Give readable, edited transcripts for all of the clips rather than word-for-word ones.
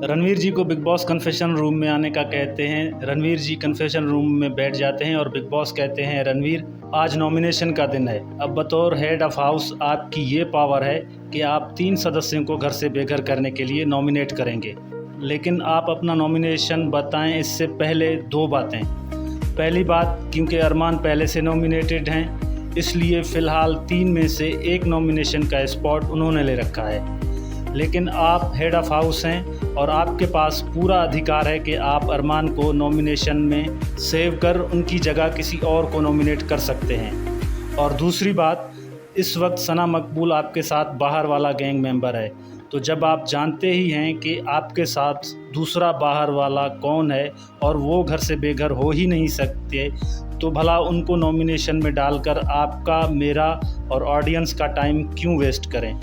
रणवीर जी को big boss confession room में आने का कहते हैं। रणवीर जी कन्फेशन रूम में बैठ जाते हैं और बिग बॉस कहते हैं, रणवीर आज नॉमिनेशन का दिन है। अब बतौर हेड ऑफ हाउस आपकी ये पावर है कि आप 3 सदस्यों को घर से बेघर करने के लिए नॉमिनेट करेंगे, लेकिन आप अपना नॉमिनेशन बताएं इससे पहले 2 बातें। पहली बात, क्योंकि अरमान पहले से नॉमिनेटेड हैं, इसलिए फ़िलहाल 3 में से 1 नॉमिनेशन का स्पॉट उन्होंने ले रखा है, लेकिन आप हेड ऑफ हाउस हैं और आपके पास पूरा अधिकार है कि आप अरमान को नॉमिनेशन में सेव कर उनकी जगह किसी और को नॉमिनेट कर सकते हैं। और दूसरी बात, इस वक्त सना मकबूल आपके साथ बाहर वाला गैंग मेंबर है, तो जब आप जानते ही हैं कि आपके साथ दूसरा बाहर वाला कौन है और वो घर से बेघर हो ही नहीं सकते, तो भला उनको नॉमिनेशन में डालकर आपका, मेरा और ऑडियंस का टाइम क्यों वेस्ट करें।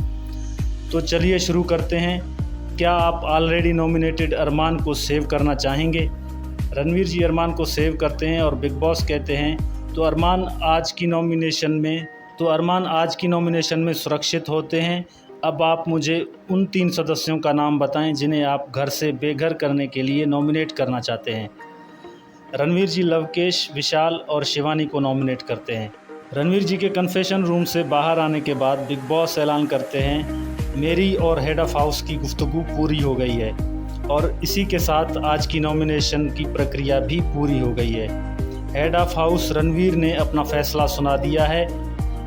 तो चलिए शुरू करते हैं। क्या आप ऑलरेडी नॉमिनेटेड अरमान को सेव करना चाहेंगे? रणवीर जी अरमान को सेव करते हैं और बिग बॉस कहते हैं तो अरमान आज की नॉमिनेशन में सुरक्षित होते हैं। अब आप मुझे उन 3 सदस्यों का नाम बताएं जिन्हें आप घर से बेघर करने के लिए नॉमिनेट करना चाहते हैं। रणवीर जी लवकेश, विशाल और शिवानी को नॉमिनेट करते हैं। रणवीर जी के कन्फेशन रूम से बाहर आने के बाद बिग बॉस ऐलान करते हैं, मेरी और हेड ऑफ हाउस की गुफ्तगू पूरी हो गई है और इसी के साथ आज की नॉमिनेशन की प्रक्रिया भी पूरी हो गई है। हेड ऑफ हाउस रणवीर ने अपना फैसला सुना दिया है।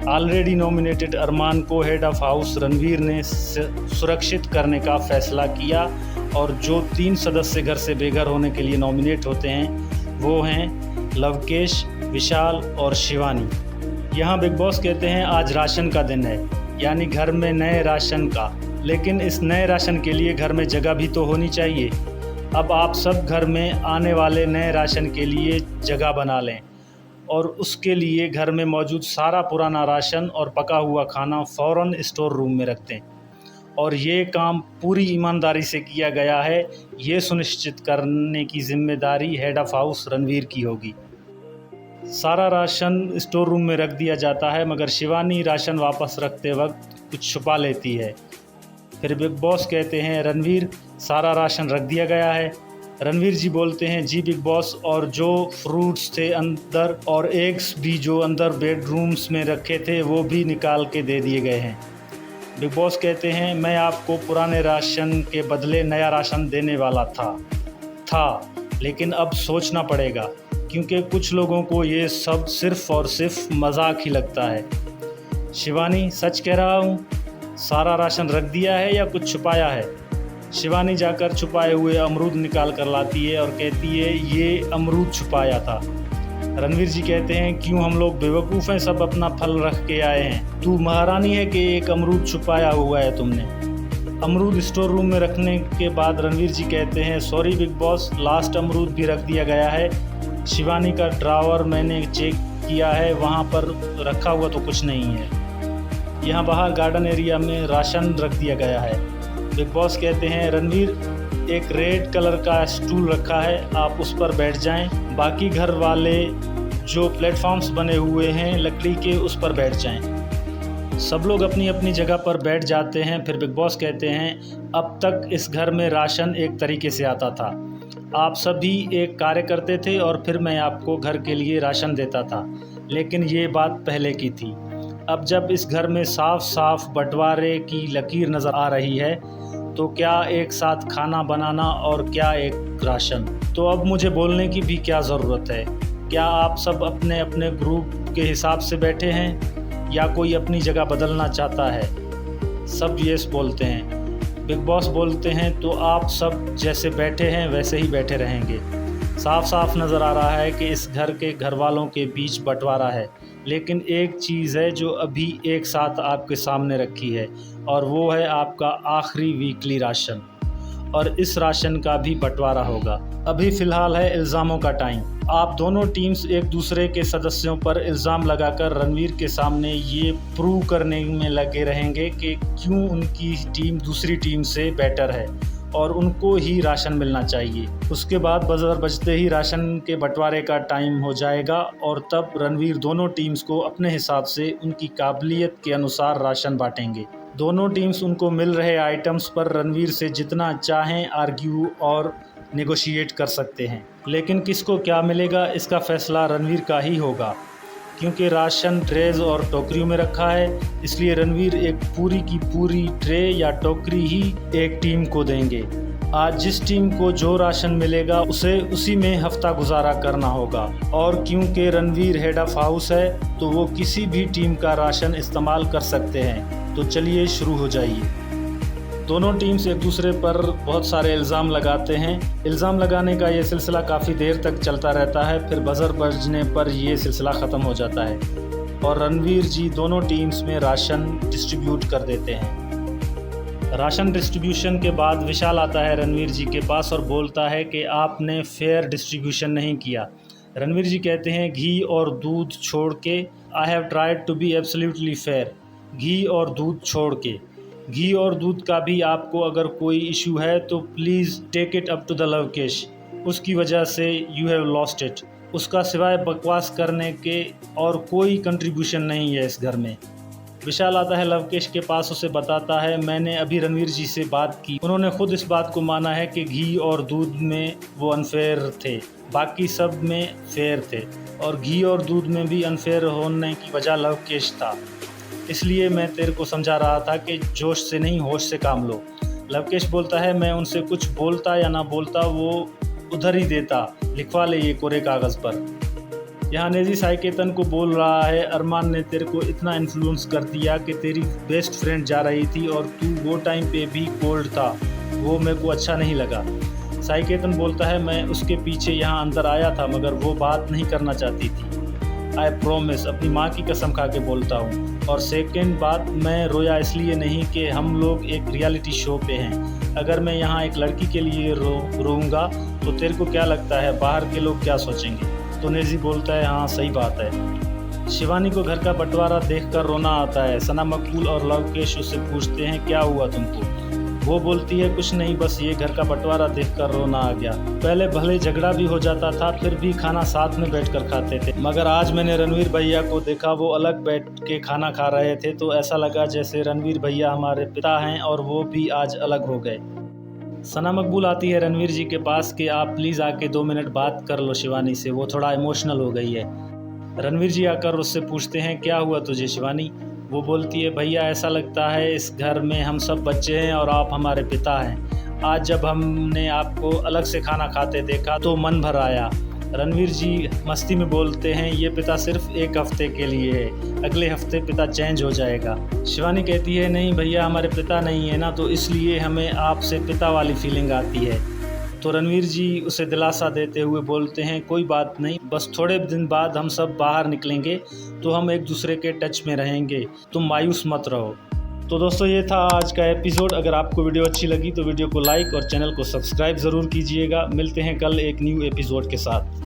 ऑलरेडी नॉमिनेटेड अरमान को हेड ऑफ हाउस रणवीर ने सुरक्षित करने का फैसला किया और जो 3 सदस्य घर से बेघर होने के लिए नॉमिनेट होते हैं वो हैं लवकेश, विशाल और शिवानी। यहाँ बिग बॉस कहते हैं आज राशन का दिन है, यानी घर में नए राशन का, लेकिन इस नए राशन के लिए घर में जगह भी तो होनी चाहिए। अब आप सब घर में आने वाले नए राशन के लिए जगह बना लें और उसके लिए घर में मौजूद सारा पुराना राशन और पका हुआ खाना फ़ौरन स्टोर रूम में रख दें। और ये काम पूरी ईमानदारी से किया गया है, ये सुनिश्चित करने की जिम्मेदारी हेड ऑफ हाउस रणवीर की होगी। सारा राशन स्टोर रूम में रख दिया जाता है, मगर शिवानी राशन वापस रखते वक्त कुछ छुपा लेती है। फिर बिग बॉस कहते हैं, रणवीर सारा राशन रख दिया गया है। रणवीर जी बोलते हैं, जी बिग बॉस, और जो फ्रूट्स थे अंदर और एग्स भी जो अंदर बेडरूम्स में रखे थे वो भी निकाल के दे दिए गए हैं। बिग बॉस कहते हैं, मैं आपको पुराने राशन के बदले नया राशन देने वाला था, लेकिन अब सोचना पड़ेगा क्योंकि कुछ लोगों को ये सब सिर्फ़ और सिर्फ मजाक ही लगता है। शिवानी, सच कह रहा हूँ, सारा राशन रख दिया है या कुछ छुपाया है? शिवानी जाकर छुपाए हुए अमरूद निकाल कर लाती है और कहती है, ये अमरूद छुपाया था। रणवीर जी कहते हैं, क्यों हम लोग बेवकूफ़ हैं, सब अपना फल रख के आए हैं। तू महारानी है कि एक अमरूद छुपाया हुआ है तुमने। अमरूद स्टोर रूम में रखने के बाद रणवीर जी कहते हैं, सॉरी बिग बॉस, लास्ट अमरूद भी रख दिया गया है। शिवानी का ड्रावर मैंने चेक किया है, वहाँ पर रखा हुआ तो कुछ नहीं है। यहाँ बाहर गार्डन एरिया में राशन रख दिया गया है। बिग बॉस कहते हैं, रणवीर एक रेड कलर का स्टूल रखा है, आप उस पर बैठ जाएं। बाकी घर वाले जो प्लेटफॉर्म्स बने हुए हैं लकड़ी के, उस पर बैठ जाएं। सब लोग अपनी अपनी जगह पर बैठ जाते हैं। फिर बिग बॉस कहते हैं, अब तक इस घर में राशन एक तरीके से आता था, आप सभी एक कार्य करते थे और फिर मैं आपको घर के लिए राशन देता था, लेकिन ये बात पहले की थी। अब जब इस घर में साफ साफ बंटवारे की लकीर नज़र आ रही है, तो क्या एक साथ खाना बनाना और क्या एक राशन, तो अब मुझे बोलने की भी क्या ज़रूरत है। क्या आप सब अपने अपने ग्रुप के हिसाब से बैठे हैं या कोई अपनी जगह बदलना चाहता है? सब यस बोलते हैं। बिग बॉस बोलते हैं, तो आप सब जैसे बैठे हैं वैसे ही बैठे रहेंगे। साफ साफ नज़र आ रहा है कि इस घर के घर वालों के बीच बंटवारा है, लेकिन एक चीज़ है जो अभी एक साथ आपके सामने रखी है और वो है आपका आखिरी वीकली राशन, और इस राशन का भी बंटवारा होगा। अभी फ़िलहाल है इल्ज़ामों का टाइम। आप दोनों टीम्स एक दूसरे के सदस्यों पर इल्ज़ाम लगाकर रणवीर के सामने ये प्रूव करने में लगे रहेंगे कि क्यों उनकी टीम दूसरी टीम से बेटर है और उनको ही राशन मिलना चाहिए। उसके बाद बजर बजते ही राशन के बंटवारे का टाइम हो जाएगा और तब रणवीर दोनों टीम्स को अपने हिसाब से उनकी काबिलियत के अनुसार राशन बांटेंगे। दोनों टीम्स उनको मिल रहे आइटम्स पर रणवीर से जितना चाहें आर्ग्यू और नेगोशिएट कर सकते हैं, लेकिन किसको क्या मिलेगा इसका फैसला रणवीर का ही होगा। क्योंकि राशन ट्रेज और टोकरियों में रखा है, इसलिए रणवीर एक पूरी की पूरी ट्रे या टोकरी ही एक टीम को देंगे। आज जिस टीम को जो राशन मिलेगा उसे उसी में हफ्ता गुजारा करना होगा, और क्योंकि रणवीर हेड ऑफ हाउस है तो वो किसी भी टीम का राशन इस्तेमाल कर सकते हैं। तो चलिए शुरू हो जाइए। दोनों टीम्स एक दूसरे पर बहुत सारे इल्ज़ाम लगाते हैं। इल्ज़ाम लगाने का ये सिलसिला काफ़ी देर तक चलता रहता है, फिर बज़र बजने पर ये सिलसिला ख़त्म हो जाता है और रणवीर जी दोनों टीम्स में राशन डिस्ट्रीब्यूट कर देते हैं। राशन डिस्ट्रीब्यूशन के बाद विशाल आता है रणवीर जी के पास और बोलता है कि आपने फेयर डिस्ट्रीब्यूशन नहीं किया। रणवीर जी कहते हैं घी और दूध छोड़ के I have tried to be absolutely fair. घी और दूध छोड़ के, घी और दूध का भी आपको अगर कोई इशू है तो please take it up to the Lovekesh, उसकी वजह से यू हैव लॉस्ट इट। उसका सिवाय बकवास करने के और कोई कंट्रीब्यूशन नहीं है इस घर में। विशाल आता है लवकेश के पास, उसे बताता है मैंने अभी रणवीर जी से बात की, उन्होंने खुद इस बात को माना है कि घी और दूध में वो अनफेयर थे, बाकी सब में फेयर थे, और घी और दूध में भी अनफेयर होने की वजह लवकेश था। इसलिए मैं तेरे को समझा रहा था कि जोश से नहीं होश से काम लो। लवकेश बोलता है मैं उनसे कुछ बोलता या ना बोलता वो उधर ही देता, लिखवा ले ये कोरे कागज़ पर। यहाँ नेजी साइकेतन को बोल रहा है अरमान ने तेरे को इतना इन्फ्लुएंस कर दिया कि तेरी बेस्ट फ्रेंड जा रही थी और तू वो टाइम पे भी कोल्ड था, वो मेरे को अच्छा नहीं लगा। साइकेतन बोलता है मैं उसके पीछे यहाँ अंदर आया था मगर वो बात नहीं करना चाहती थी। आई प्रोमिस, अपनी माँ की कसम खा के बोलता हूँ। और सेकंड बात, मैं रोया इसलिए नहीं कि हम लोग एक रियलिटी शो पे हैं। अगर मैं यहाँ एक लड़की के लिए रोऊंगा तो तेरे को क्या लगता है बाहर के लोग क्या सोचेंगे? तो नेजी बोलता है हाँ सही बात है। शिवानी को घर का बंटवारा देखकर रोना आता है। सना मकबूल और लवकेश उससे पूछते हैं क्या हुआ तुमको? वो बोलती है कुछ नहीं, बस ये घर का बंटवारा देखकर रोना आ गया। पहले भले झगड़ा भी हो जाता था फिर भी खाना साथ में बैठकर खाते थे, मगर आज मैंने रणवीर भैया को देखा, वो अलग बैठ के खाना खा रहे थे तो ऐसा लगा जैसे रणवीर भैया हमारे पिता हैं और वो भी आज अलग हो गए। सना मकबूल आती है रणवीर जी के पास कि आप प्लीज़ आके 2 मिनट बात कर लो शिवानी से, वो थोड़ा इमोशनल हो गई है। रणवीर जी आकर उससे पूछते हैं क्या हुआ तुझे शिवानी? वो बोलती है भैया ऐसा लगता है इस घर में हम सब बच्चे हैं और आप हमारे पिता हैं। आज जब हमने आपको अलग से खाना खाते देखा तो मन भर आया। रणवीर जी मस्ती में बोलते हैं ये पिता सिर्फ 1 हफ्ते के लिए है, अगले हफ्ते पिता चेंज हो जाएगा। शिवानी कहती है नहीं भैया हमारे पिता नहीं है ना, तो इसलिए हमें आपसे पिता वाली फीलिंग आती है। तो रणवीर जी उसे दिलासा देते हुए बोलते हैं कोई बात नहीं, बस थोड़े दिन बाद हम सब बाहर निकलेंगे तो हम एक दूसरे के टच में रहेंगे, तुम मायूस मत रहो। तो दोस्तों ये था आज का एपिसोड। अगर आपको वीडियो अच्छी लगी तो वीडियो को लाइक और चैनल को सब्सक्राइब ज़रूर कीजिएगा। मिलते हैं कल एक न्यू एपिसोड के साथ।